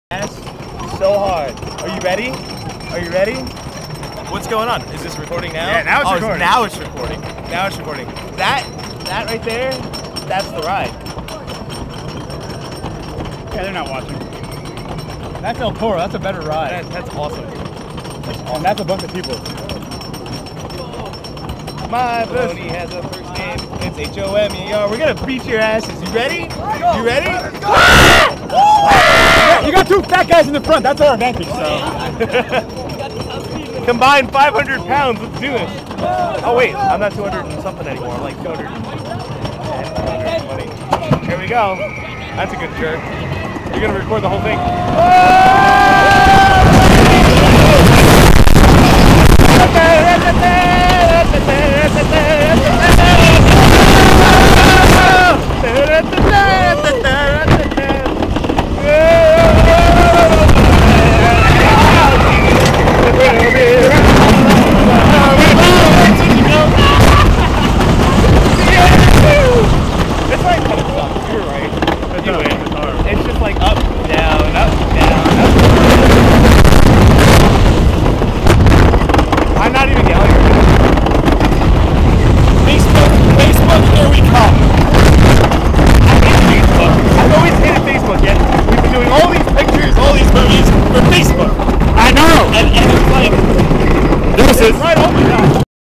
Ass so hard. Are you ready? Are you ready? What's going on? Is this recording now? Yeah, now it's recording. Now it's recording. Now it's recording. That right there, that's the ride. Yeah, they're not watching. That's El Toro. That's a better ride. That's awesome. And that's a bunch of people. My pony has a first name. It's H-O-M-E-R. We're gonna beat your asses. You ready? You ready? You got two fat guys in the front. That's our advantage. So. Combined 500 pounds. Let's do this. Oh wait, I'm not 200 and something anymore. I'm like 210, 220. Here we go. That's a good jerk. You're gonna record the whole thing.